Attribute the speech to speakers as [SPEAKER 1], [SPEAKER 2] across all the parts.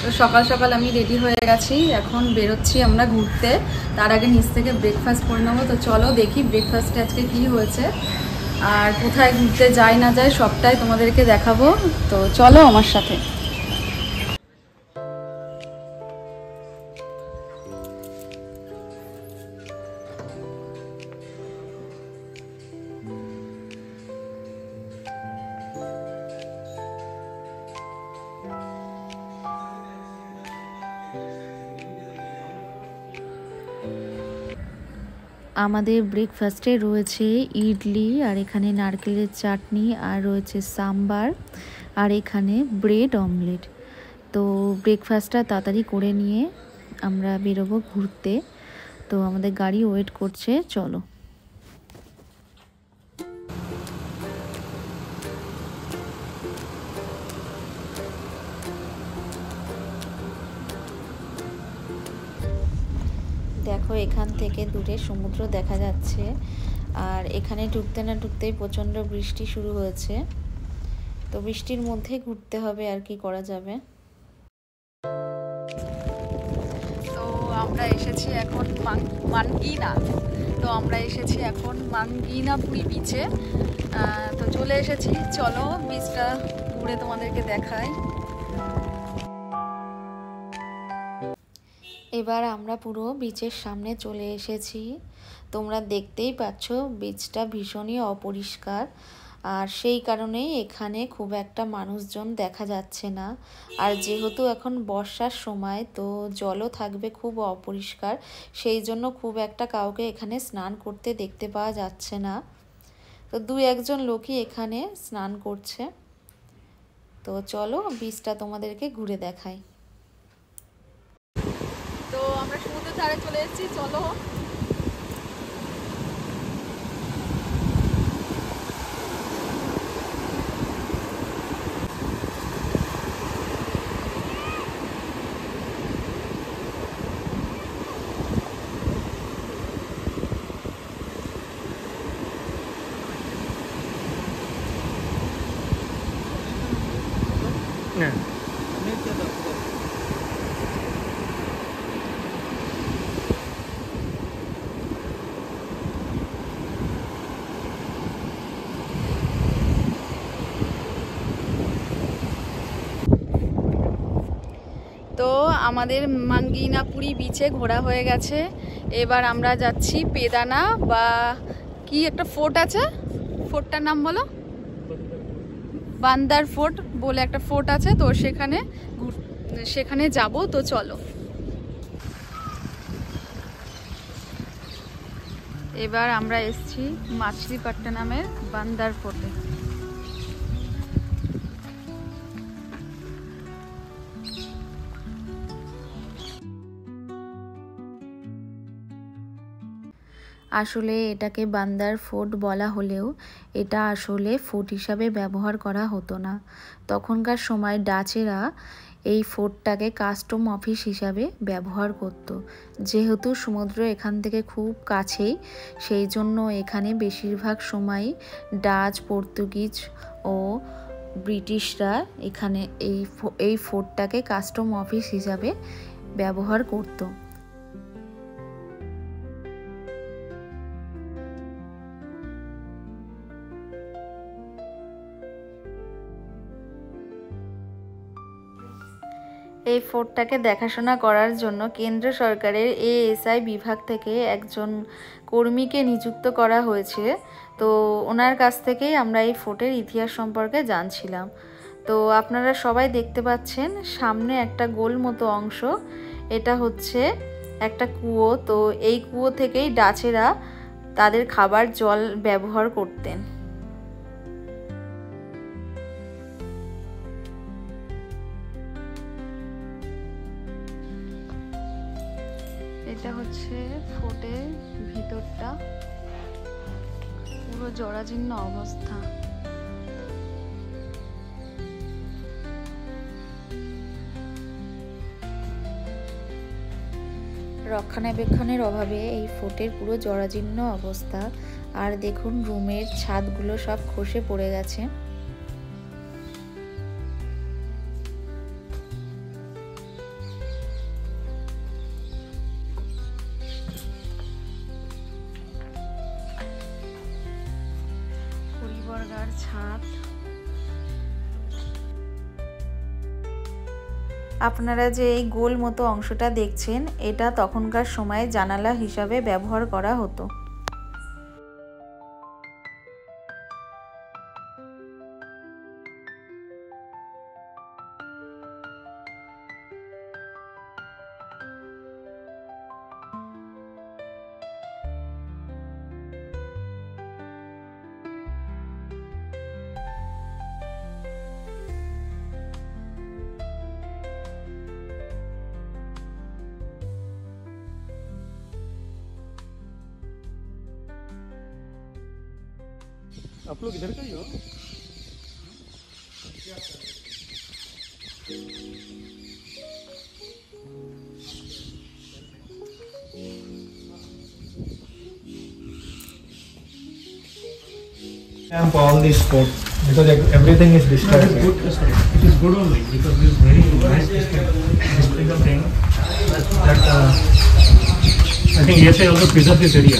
[SPEAKER 1] তো সকাল সকাল আমি রেডি হয়ে গেছি, এখন বেরোচ্ছি আমরা ঘুরতে। তার আগে নিচ থেকে ব্রেকফাস্ট করে নেবো। তো চলো দেখি ব্রেকফাস্টে আজকে কি হয়েছে আর কোথায় ঘুরতে যাই না যায় সবটাই তোমাদেরকে দেখাবো। তো চলো আমার সাথে।
[SPEAKER 2] আমাদের ব্রেকফাস্টে রয়েছে ইডলি, আর এখানে নারকেলের চাটনি, আর রয়েছে সাম্বার, আর এখানে ব্রেড অমলেট। তো ব্রেকফাস্টটা তাড়াতাড়ি করে নিয়ে আমরা বেরোবো ঘুরতে। তো আমাদের গাড়ি ওয়েট করছে, চলো। দেখো এখান থেকে দূরে সমুদ্র দেখা যাচ্ছে, আর এখানে ঢুকতে না ঢুকতেই প্রচণ্ড বৃষ্টি শুরু হয়েছে। তো বৃষ্টির মধ্যে ঘুরতে হবে, আর কি করা যাবে।
[SPEAKER 1] তো আমরা এসেছি এখন মাঙ্গিনা। তো আমরা এসেছি এখন মাঙ্গিনাপুরি বিচে। তো চলে এসেছি, চলো বিচটা ঘুরে তোমাদেরকে দেখাই।
[SPEAKER 2] এবার আমরা পুরো বিচের সামনে চলে এসেছি। তোমরা দেখতেই পাচ্ছ বিচটা ভীষণই অপরিষ্কার, আর সেই কারণেই এখানে খুব একটা মানুষজন দেখা যাচ্ছে না। আর যেহেতু এখন বর্ষার সময়, তো জলও থাকবে খুব অপরিষ্কার, সেই জন্য খুব একটা কাউকে এখানে স্নান করতে দেখতে পাওয়া যাচ্ছে না। তো দুই একজন লোকই এখানে স্নান করছে। তো চলো বিচটা তোমাদেরকে ঘুরে দেখাই।
[SPEAKER 1] তো আমরা সমুদ্রের ধারে চলে এসেছি, চলো। তো আমাদের মাঙ্গিনাপুরি বিচে ঘোরা হয়ে গেছে। এবার আমরা যাচ্ছি পেদানা, বা কি একটা ফোর্ট আছে, ফোর্টটার নাম বলো। বান্দার ফোর্ট বলে একটা ফোর্ট আছে, তো সেখানে যাব। তো চলো এবার আমরা এসছি মাছলিপট্টনমের বান্দার ফোর্টে।
[SPEAKER 2] আসলে এটাকে বান্দার ফোর্ট বলা হলেও এটা আসলে ফোর্ট হিসাবে ব্যবহার করা হতো না। তখনকার সময় ডাচেরা এই ফোর্টটাকে কাস্টম অফিস হিসাবে ব্যবহার করত। যেহেতু সমুদ্র এখান থেকে খুব কাছেই, সেই জন্য এখানে বেশিরভাগ সময়ই ডাচ, পর্তুগিজ ও ব্রিটিশরা এখানে এই ফোর্টটাকে কাস্টম অফিস হিসাবে ব্যবহার করত। এই ফোর্টটাকে দেখাশোনা করার জন্য কেন্দ্র সরকারের এএসআই বিভাগ থেকে একজন কর্মীকে নিযুক্ত করা হয়েছে। তো ওনার কাছ থেকেই আমরা এই ফোর্টের ইতিহাস সম্পর্কে জানছিলাম। তো আপনারা সবাই দেখতে পাচ্ছেন সামনে একটা গোল মতো অংশ, এটা হচ্ছে একটা কুয়ো। তো এই কুয়ো থেকেই ডাচেরা তাদের খাবার জল ব্যবহার করতেন।
[SPEAKER 1] এটা হচ্ছে ফোর্টের ভিতরটা, পুরো জরাজীর্ণ অবস্থা।
[SPEAKER 2] রক্ষণাবেক্ষণের অভাবে এই ফোর্টের পুরো জরাজীর্ণ অবস্থা। আর দেখুন রুমের ছাদগুলো সব খসে পড়ে গেছে।
[SPEAKER 1] ছাদ।
[SPEAKER 2] আপনারা যে এই গোল মতো অংশটা দেখছেন, এটা তখনকার সময়ে জানালা হিসাবে ব্যবহার করা হতো।
[SPEAKER 3] आप लोग इधर का ही हो?
[SPEAKER 4] All this sport because everything is disturbed.
[SPEAKER 3] It is good only because it is very nice display of thing. I think ESI also preserve this area.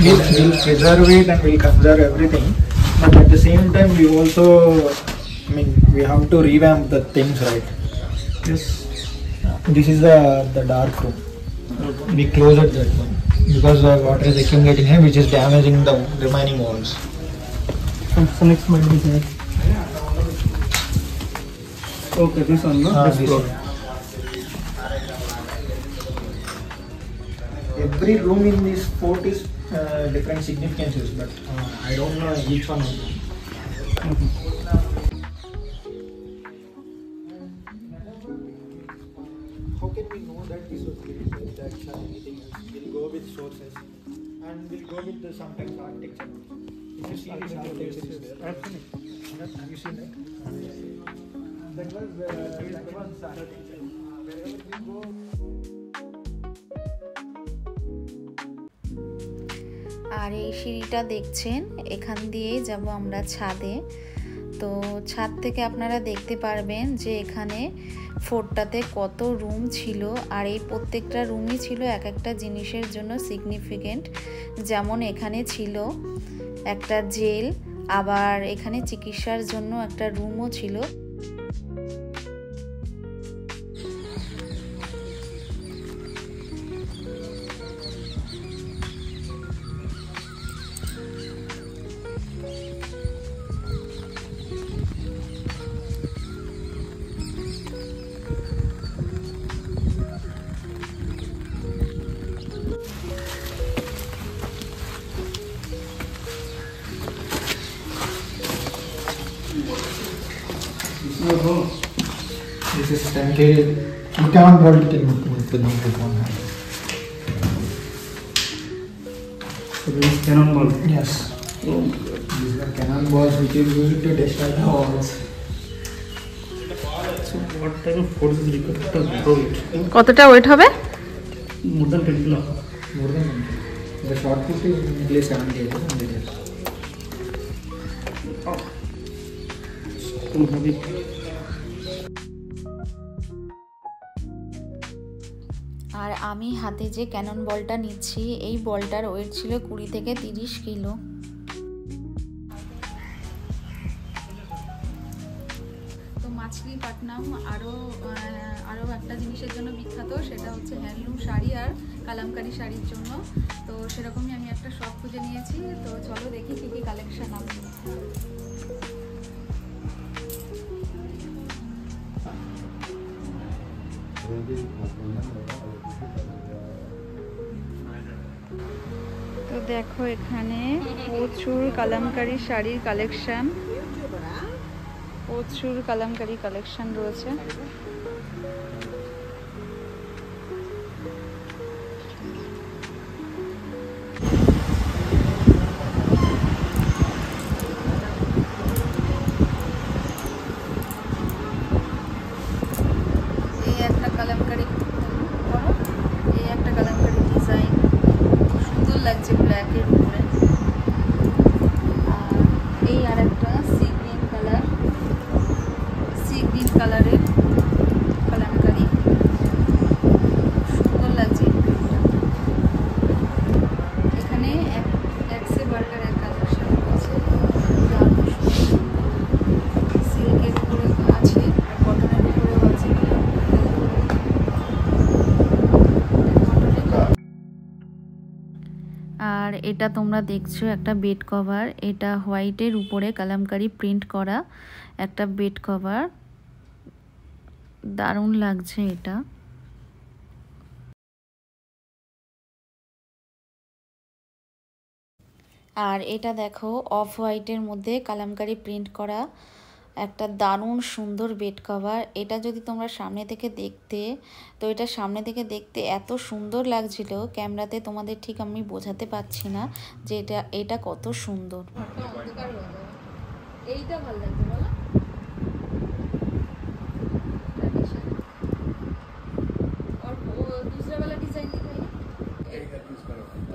[SPEAKER 4] We'll preserve it and we'll conserve everything, but at the same time we also, we have to revamp the things, right?
[SPEAKER 3] Yes.
[SPEAKER 4] This is the dark room. We close at that one because water is accumulating here, which is damaging the remaining walls.
[SPEAKER 3] So next might be here. Okay, this one, no? This
[SPEAKER 4] This
[SPEAKER 3] floor.
[SPEAKER 4] one. Every room in this fort is different significances, but I don't know each one of them. How can we know that this was built with that or anything else? We'll go with sources and we'll go with the sometimes architecture. If you see this architecture is there.
[SPEAKER 3] I've seen it.
[SPEAKER 4] Have you seen that? That was architecture. Wherever we go.
[SPEAKER 2] আর এই সিঁড়িটা দেখছেন, এখান দিয়েই যাব আমরা ছাদে। তো ছাদ থেকে আপনারা দেখতে পারবেন যে এখানে ফোর্টটাতে কত রুম ছিল, আর এই প্রত্যেকটা রুমই ছিল এক একটা জিনিসের জন্য সিগনিফিকেন্ট। যেমন এখানে ছিল একটা জেল, আবার এখানে চিকিৎসার জন্য একটা রুমও ছিল।
[SPEAKER 4] This is truncated. You cannot hold it with one hand.
[SPEAKER 3] So this is cannonball.
[SPEAKER 4] Yes. These are cannonballs which is used to destroy the walls.
[SPEAKER 3] So what type of force is required to throw it?
[SPEAKER 1] কতটা wait হবে?
[SPEAKER 3] More than 10 kilo.
[SPEAKER 4] More than 1. The short put is at least 7 kg and it is.
[SPEAKER 3] Too heavy.
[SPEAKER 2] আর আমি হাতে যে Canon বলটা নিচ্ছি, এই বলটার wait ছিল 20 থেকে 30 কিলো।
[SPEAKER 1] তো মাছলিপট্টনম আরও একটা জিনিসের জন্য বিখ্যাত, সেটা হচ্ছে হ্যান্ডলুম শাড়ি আর কালামকারি শাড়ির জন্য। তো সেরকমই আমি একটা শপ খুঁজে নিয়েছি। তো চলো দেখি কী কী কালেকশন আছে। তো দেখো এখানে প্রচুর কালামকারি শাড়ির কালেকশন, প্রচুর কালামকারি কালেকশন রয়েছে। এই একটা কালামকারি, এই একটা কালামকারি ডিজাইন, খুব সুন্দর লাগছে ব্ল্যাকের উপরে। আর এই আর একটা সি গ্রিন কালারের কালামকারি, সুন্দর লাগছে। এখানে একসে বার্গারের কালেকশন রয়েছে, দারুণ সুন্দর।
[SPEAKER 2] আর এটা তোমরা দেখছো একটা বেড কভার, এটা হোয়াইটের উপরে কালামকারি প্রিন্ট করা একটা বেড কভার, দারুণ লাগছে এটা। আর এটা দেখো অফ হোয়াইটের মধ্যে কালামকারি প্রিন্ট করা একটা দারুণ সুন্দর বেড কভার। এটা যদি তোমরা সামনে থেকে দেখতে, তো এটা সামনে থেকে দেখতে এত সুন্দর লাগছিল, ক্যামেরাতে তোমাদের ঠিক আমি বোঝাতে পারছি না যে এটা কত সুন্দর।
[SPEAKER 1] এইটা ভালো লাগছে বলো। और वो दूसरा वाला डिजाइन दिखाइए।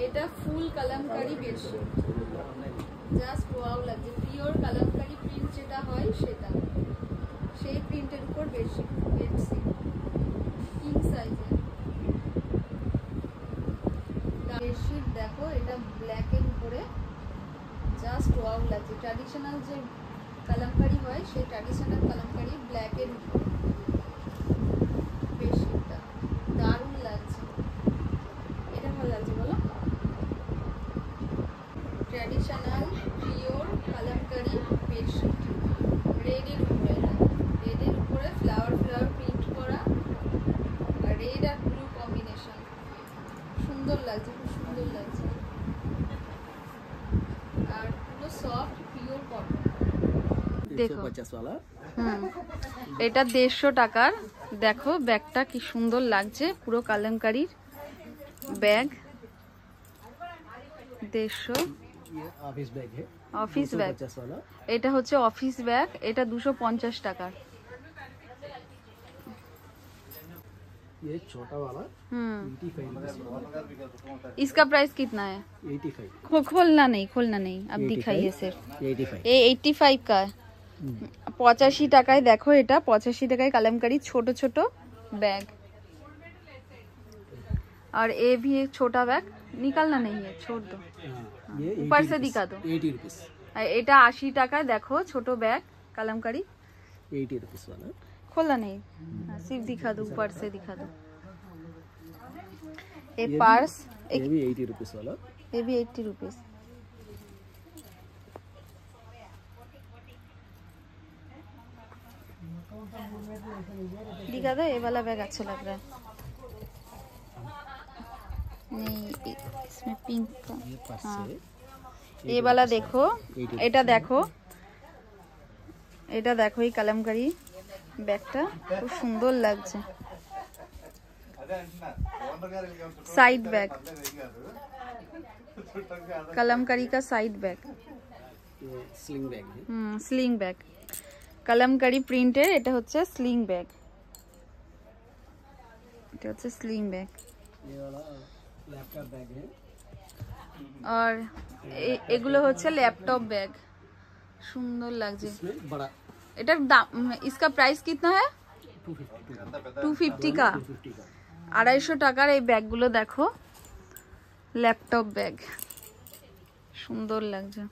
[SPEAKER 1] এটা ফুল কালামকারি বেডশিট, জাস্ট ওয়াও লাগছে। পিওর কালামকারি প্রিন্ট যেটা হয় সেটা, সেই প্রিন্টের উপর বেডশিট কিং সাইজের বেডশিট। দেখো এটা ব্ল্যাকের উপরে, জাস্ট ওয়াও লাগছে। ট্র্যাডিশনাল যে কালামকারি হয় সেই ট্র্যাডিশনাল কালামকারি ব্ল্যাকের উপরে বেডশিটটা দারুণ লাগছে। এটা ভালো লাগছে বলো। ট্র্যাডিশনাল পিওর কালামকারি বেডশিট, রেডের উপরে, রেডের উপরে ফ্লাওয়ার প্রিন্ট করা, আর রেড আর ব্লু কম্বিনেশন, সুন্দর লাগছে, খুব সুন্দর লাগছে। আর পুরো সফট পিওর কটন। দেখো এটা 150 টাকার। দেখো ব্যাগটা কি সুন্দর লাগছে, পুরো কালামকারির ব্যাগ। 150 office bag. এটা হচ্ছে অফিস ব্যাগ, এটা 250 টাকার।
[SPEAKER 5] ये छोटा वाला 85।
[SPEAKER 1] इसका प्राइस कितना है?
[SPEAKER 5] 85।
[SPEAKER 1] खोलना नहीं, अब दिखाइए सिर्फ।
[SPEAKER 5] 85।
[SPEAKER 1] ये 85 का है। 85 টাকায়। দেখো এটা 85 টাকায় কালামকারি ছোট ছোট बैग। और ये भी एक छोटा बैग, निकालना नहीं है, छोड़ दो, ऊपर से दिखा दो।
[SPEAKER 5] 80 रुपीस।
[SPEAKER 1] এটা 80 টাকায়। দেখো ছোট बैग कलमकारी
[SPEAKER 5] 80 रुपीस वाला।
[SPEAKER 1] खोलना नहीं, सिर्फ दिखा दो, ऊपर से दिखा दो। ये पर्स,
[SPEAKER 5] ये भी 80 रुपीस वाला।
[SPEAKER 1] ये भी 80 रुपीस। दिखा दो, ये वाला बैग अच्छा लग रहा है। नहीं, इसमें पिंक का।
[SPEAKER 5] ये पर्स
[SPEAKER 1] हाँ,
[SPEAKER 5] है।
[SPEAKER 1] ये वाला देखो, এটা দেখো, এটা দেখো এই কালামকারি ব্যাগটা খুব সুন্দর লাগছে। साइड बैग, कलमकारी का साइड बैग।
[SPEAKER 5] ये स्लिंग बैग है।
[SPEAKER 1] स्लिंग बैग, कलमकारी प्रिंटेर। এটা হচ্ছে স্লিং ব্যাগ, এটা হচ্ছে স্লিং ব্যাগ।
[SPEAKER 5] ये वाला लैपटॉप बैग है।
[SPEAKER 1] और এগুলো হচ্ছে ল্যাপটপ ব্যাগ, সুন্দর লাগছে।
[SPEAKER 5] इसमें बड़ा
[SPEAKER 1] এটার দাম, इसका प्राइस कितना है? 250 का।
[SPEAKER 5] 250 का।
[SPEAKER 1] 250 টাকার এই ব্যাগগুলো দেখো, ল্যাপটপ ব্যাগ, সুন্দর লাগছে।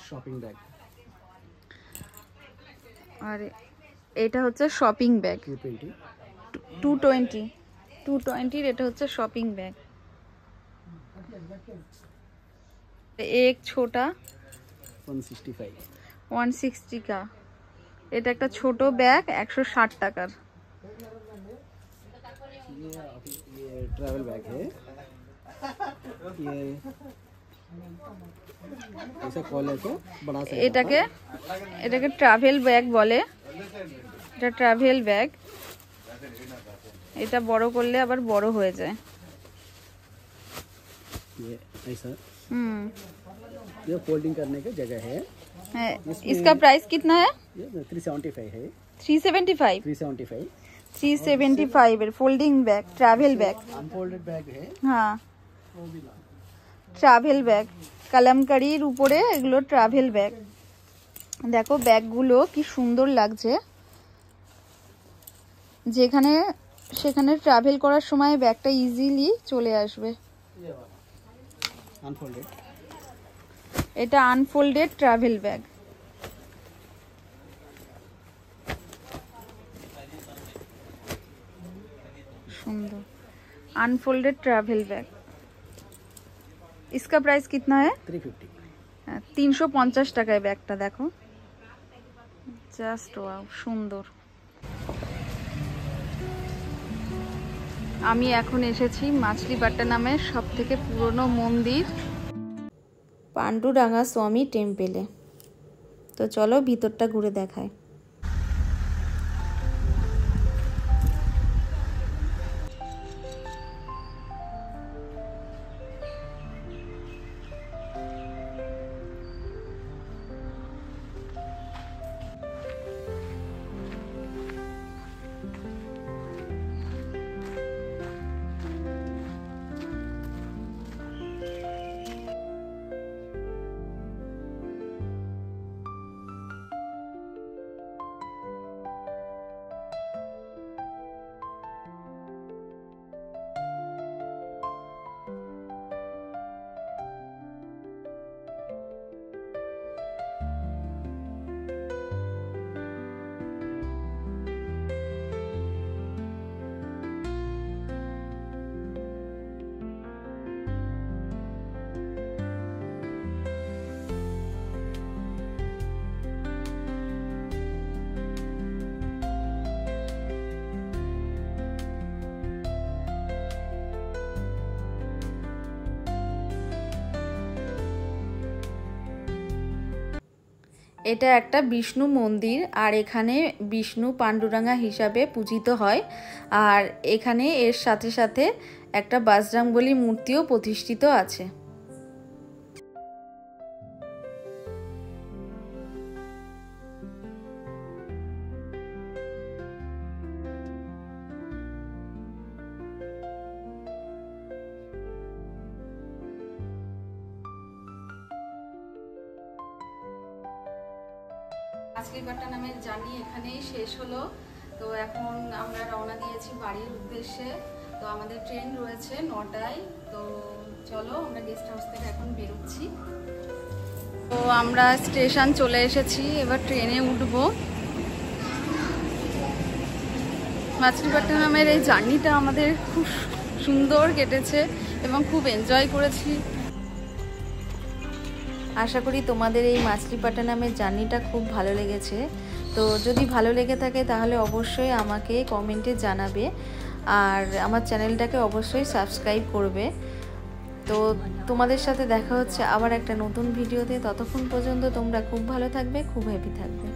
[SPEAKER 5] शॉपिंग बैग
[SPEAKER 1] আর এটা হচ্ছে শপিং ব্যাগ,
[SPEAKER 5] 220।
[SPEAKER 1] 220 এটা হচ্ছে শপিং ব্যাগ। एक छोटा 160 का। এটা একটা ছোট ব্যাগ 160 টাকার।
[SPEAKER 5] ये ट्रैवल बैग है। ये ऐसा कॉलर को बड़ा सा
[SPEAKER 1] এটাকে ট্রাভেল ব্যাগ বলে। এটা ট্রাভেল ব্যাগ, এটা বড় করলে আবার বড় হয়ে যায়।
[SPEAKER 5] ये ऐसा ये फोल्डिंग करने की जगह है।
[SPEAKER 1] इसका प्राइस कितना है?
[SPEAKER 5] ये 375 है।
[SPEAKER 1] 375
[SPEAKER 5] 375
[SPEAKER 1] 375 এর folding bag, travel bag.
[SPEAKER 5] Unfolded bag है।
[SPEAKER 1] হ্যাঁ, ট্রাভেল ব্যাগ কালামকারির উপরে, এগুলো ট্রাভেল ব্যাগ। দেখো ব্যাগগুলো কি সুন্দর লাগছে, যেখানে সেখানে ট্রাভেল করার সময় ব্যাগটা ইজিলি চলে আসবে।
[SPEAKER 5] अनफोल्डेड।
[SPEAKER 1] এটা আনফোল্ডেড ট্রাভেল ব্যাগ। সুন্দর আনফোল্ডেড ট্রাভেল ব্যাগ। इसका प्राइस कितना है?
[SPEAKER 5] 350।
[SPEAKER 1] 350 টাকায় ব্যাগটা দেখো, জাস্ট ওয়াও, সুন্দর। আমি এখন এসেছি মাছলিপাট্টানামের সবথেকে পুরনো মন্দির
[SPEAKER 2] পাণ্ডুরাঙ্গা স্বামী টেম্পেলে। তো চলো ভিতরটা ঘুরে দেখায়। এটা একটা বিষ্ণু মন্দির, আর এখানে বিষ্ণু পাণ্ডুরাঙ্গা হিসাবে পূজিত হয়। আর এখানে এর সাথে সাথে একটা বজরংবলী মূর্তিও প্রতিষ্ঠিত আছে।
[SPEAKER 1] মাছলিপাট্টানামের জার্নি এখানেই শেষ হলো। তো এখন আমরা রওনা দিয়েছি বাড়ির উদ্দেশ্যে। তো আমাদের ট্রেন রয়েছে 9টায়। তো চলো আমরা গেস্ট হাউস থেকে এখন বেরোচ্ছি। তো আমরা স্টেশন চলে এসেছি, এবার ট্রেনে উঠবো। মাছলিপাট্টানামের এই জার্নিটা আমাদের খুব সুন্দর কেটেছে এবং খুব এনজয় করেছি।
[SPEAKER 2] আশা করি তোমাদের এই মাছলিপাট্টানামের জার্নিটা খুব ভালো লেগেছে। তো যদি ভালো লেগে থাকে তাহলে অবশ্যই আমাকে কমেন্টে জানাবে, আর আমার চ্যানেলটাকে অবশ্যই সাবস্ক্রাইব করবে। তো তোমাদের সাথে দেখা হচ্ছে আবার একটা নতুন ভিডিওতে। ততক্ষণ পর্যন্ত তোমরা খুব ভালো থাকবে, খুব হ্যাপি থাকবে।